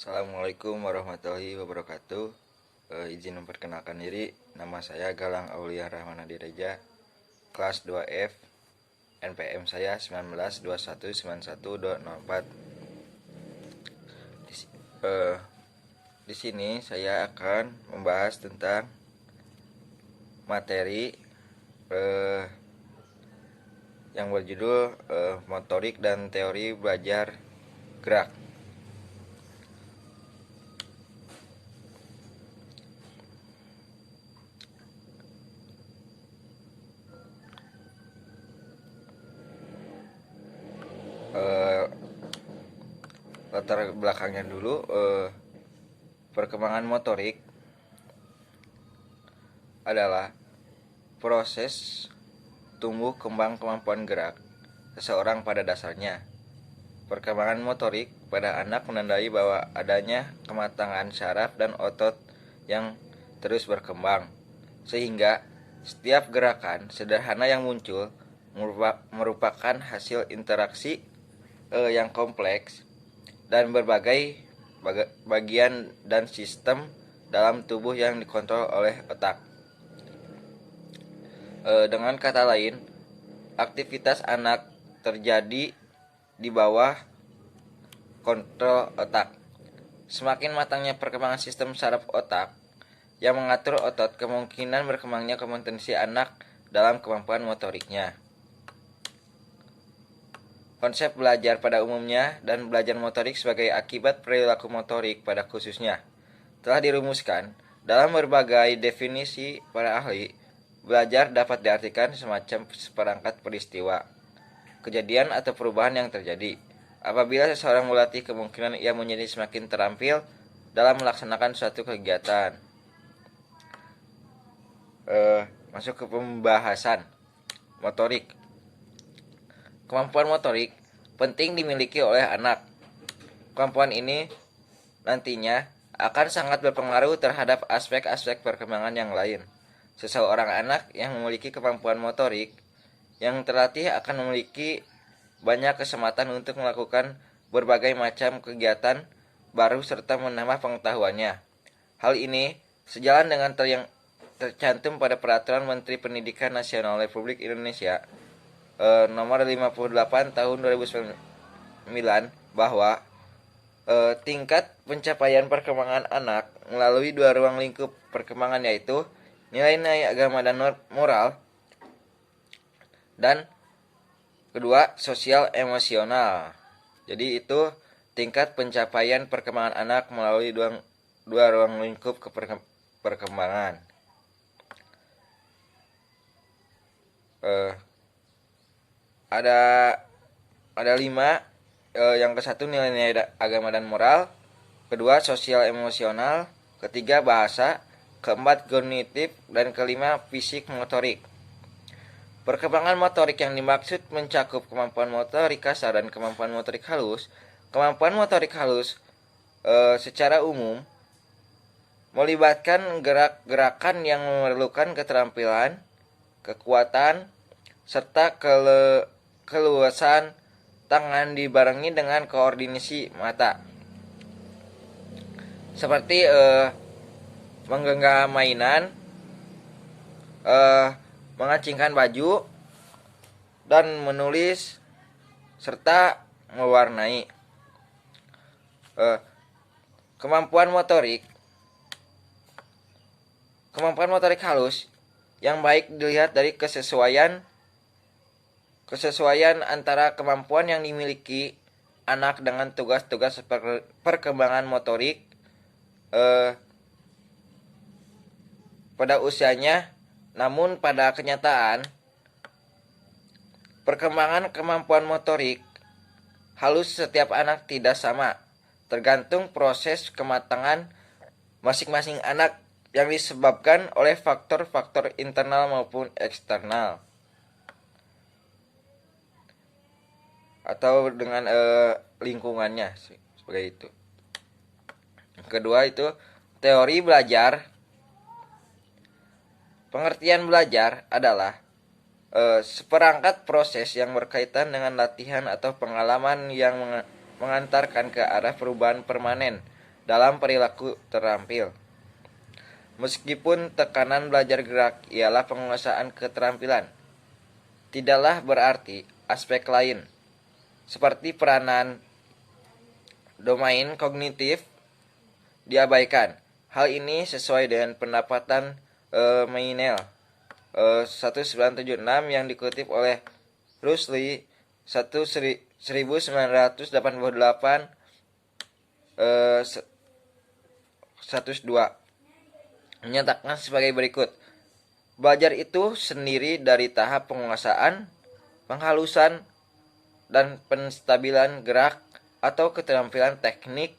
Assalamualaikum warahmatullahi wabarakatuh. Izin memperkenalkan diri, nama saya Galang Aulia Rahmana Direja, kelas 2F, NPM saya 192191.04. Di sini saya akan membahas tentang materi yang berjudul motorik dan teori belajar gerak. Latar belakangnya dulu, perkembangan motorik adalah proses tumbuh kembang kemampuan gerak seseorang pada dasarnya. Perkembangan motorik pada anak menandai bahwa adanya kematangan syaraf dan otot yang terus berkembang, sehingga setiap gerakan sederhana yang muncul merupakan hasil interaksi yang kompleks dan berbagai bagian dan sistem dalam tubuh yang dikontrol oleh otak. Dengan kata lain, aktivitas anak terjadi di bawah kontrol otak. Semakin matangnya perkembangan sistem saraf otak yang mengatur otot, kemungkinan berkembangnya kompetensi anak dalam kemampuan motoriknya. Konsep belajar pada umumnya dan belajar motorik sebagai akibat perilaku motorik pada khususnya telah dirumuskan dalam berbagai definisi para ahli. Belajar dapat diartikan semacam seperangkat peristiwa, kejadian atau perubahan yang terjadi. Apabila seseorang melatih, kemungkinan ia menjadi semakin terampil dalam melaksanakan suatu kegiatan. Masuk ke pembahasan motorik. Kemampuan motorik penting dimiliki oleh anak. Kemampuan ini nantinya akan sangat berpengaruh terhadap aspek-aspek perkembangan yang lain. Seseorang anak yang memiliki kemampuan motorik yang terlatih akan memiliki banyak kesempatan untuk melakukan berbagai macam kegiatan baru serta menambah pengetahuannya. Hal ini sejalan dengan yang tercantum pada Peraturan Menteri Pendidikan Nasional Republik Indonesia nomor 58 tahun 2009 bahwa tingkat pencapaian perkembangan anak melalui dua ruang lingkup perkembangan, yaitu nilai-nilai agama dan moral, dan kedua sosial emosional. Jadi itu tingkat pencapaian perkembangan anak melalui dua ruang lingkup perkembangan. Ada 5. Yang ke-1 nilai-nilai agama dan moral, kedua sosial emosional, ketiga bahasa, keempat kognitif, dan kelima fisik motorik. Perkembangan motorik yang dimaksud mencakup kemampuan motorik kasar dan kemampuan motorik halus. Kemampuan motorik halus secara umum melibatkan gerak-gerakan yang memerlukan keterampilan, kekuatan, serta keluasan tangan dibarengi dengan koordinasi mata, seperti menggenggam mainan, mengacingkan baju, dan menulis serta mewarnai. Kemampuan motorik halus yang baik dilihat dari kesesuaian antara kemampuan yang dimiliki anak dengan tugas-tugas perkembangan motorik pada usianya. Namun pada kenyataan, perkembangan kemampuan motorik halus setiap anak tidak sama, tergantung proses kematangan masing-masing anak yang disebabkan oleh faktor-faktor internal maupun eksternal, atau dengan lingkungannya, sebagai itu. Kedua itu teori belajar. Pengertian belajar adalah seperangkat proses yang berkaitan dengan latihan atau pengalaman yang mengantarkan ke arah perubahan permanen dalam perilaku terampil. Meskipun tekanan belajar gerak ialah penguasaan keterampilan, tidaklah berarti aspek lain, seperti peranan domain kognitif, diabaikan. Hal ini sesuai dengan pendapatan Meynell 1976 yang dikutip oleh Rusli 1988 102, menyatakan sebagai berikut. Belajar itu sendiri dari tahap penguasaan, penghalusan, dan penstabilan gerak atau keterampilan teknik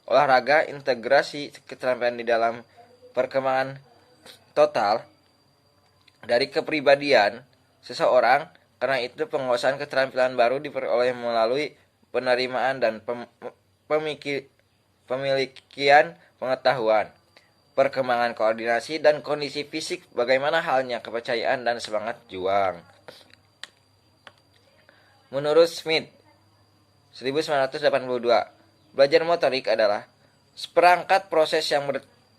olahraga, integrasi keterampilan di dalam perkembangan total dari kepribadian seseorang. Karena itu penguasaan keterampilan baru diperoleh melalui penerimaan dan pemilikian pengetahuan, perkembangan koordinasi, dan kondisi fisik, bagaimana halnya kepercayaan dan semangat juang. Menurut Smith 1982, belajar motorik adalah seperangkat proses yang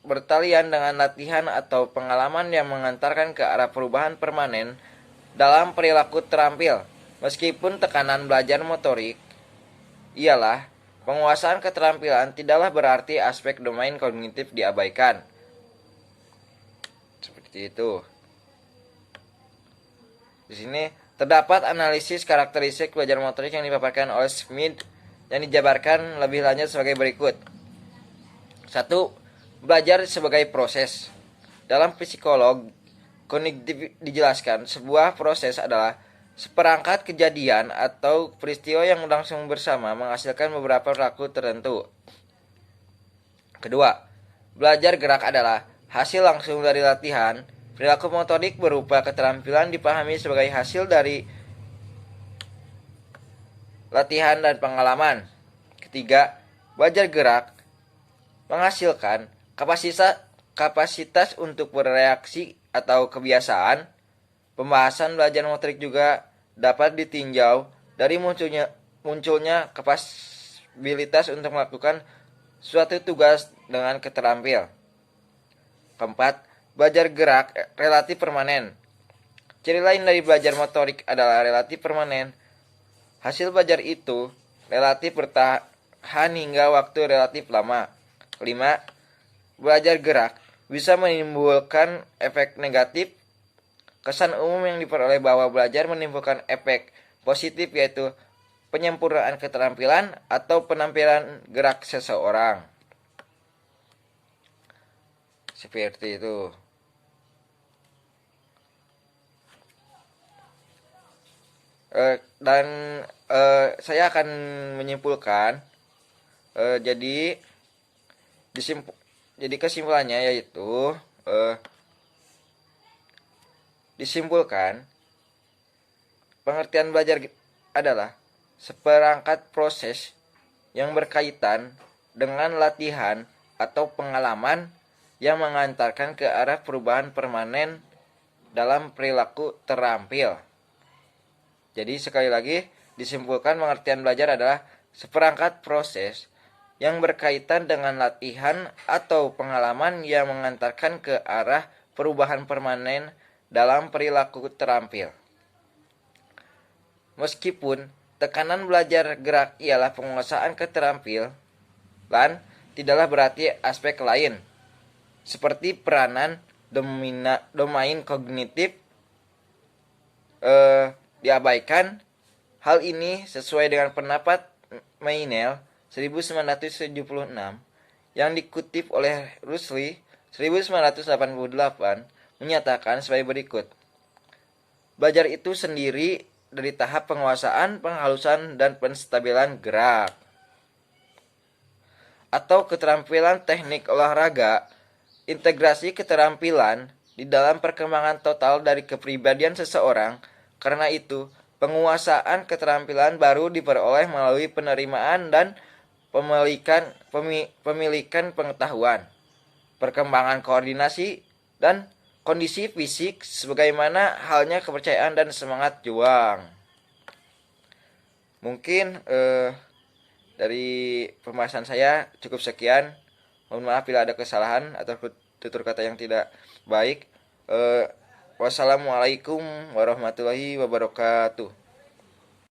bertalian dengan latihan atau pengalaman yang mengantarkan ke arah perubahan permanen dalam perilaku terampil. Meskipun tekanan belajar motorik ialah penguasaan keterampilan, tidaklah berarti aspek domain kognitif diabaikan. Seperti itu. Di sini terdapat analisis karakteristik belajar motorik yang dipaparkan oleh Smith yang dijabarkan lebih lanjut sebagai berikut. 1. Belajar sebagai proses. Dalam psikolog kognitif dijelaskan, sebuah proses adalah seperangkat kejadian atau peristiwa yang langsung bersama menghasilkan beberapa perilaku tertentu. Kedua, belajar gerak adalah hasil langsung dari latihan. Perilaku motorik berupa keterampilan dipahami sebagai hasil dari latihan dan pengalaman. Ketiga, belajar gerak menghasilkan kapasitas untuk bereaksi atau kebiasaan. Pembahasan belajar motorik juga dapat ditinjau dari munculnya kapasitas untuk melakukan suatu tugas dengan keterampil. Keempat, belajar gerak relatif permanen. Ciri lain dari belajar motorik adalah relatif permanen. Hasil belajar itu relatif bertahan hingga waktu relatif lama. Kelima, belajar gerak bisa menimbulkan efek negatif. Kesan umum yang diperoleh bahwa belajar menimbulkan efek positif, yaitu penyempurnaan keterampilan atau penampilan gerak seseorang. Seperti itu. Dan saya akan menyimpulkan. Jadi kesimpulannya yaitu disimpulkan, pengertian belajar adalah seperangkat proses yang berkaitan dengan latihan atau pengalaman yang mengantarkan ke arah perubahan permanen dalam perilaku terampil. Jadi sekali lagi disimpulkan, pengertian belajar adalah seperangkat proses yang berkaitan dengan latihan atau pengalaman yang mengantarkan ke arah perubahan permanen dalam perilaku terampil. Meskipun tekanan belajar gerak ialah penguasaan keterampilan, tidaklah berarti aspek lain, seperti peranan domain kognitif, diabaikan. Hal ini sesuai dengan pendapat Meynell 1976 yang dikutip oleh Rusli 1988, menyatakan sebagai berikut. Belajar itu sendiri dari tahap penguasaan, penghalusan, dan penstabilan gerak atau keterampilan teknik olahraga, integrasi keterampilan di dalam perkembangan total dari kepribadian seseorang. Karena itu, penguasaan keterampilan baru diperoleh melalui penerimaan dan pemilikan pengetahuan, perkembangan koordinasi, dan kondisi fisik, sebagaimana halnya kepercayaan dan semangat juang. Mungkin Dari pembahasan saya cukup sekian. Mohon maaf bila ada kesalahan atau tutur kata yang tidak baik. Wassalamualaikum warahmatullahi wabarakatuh.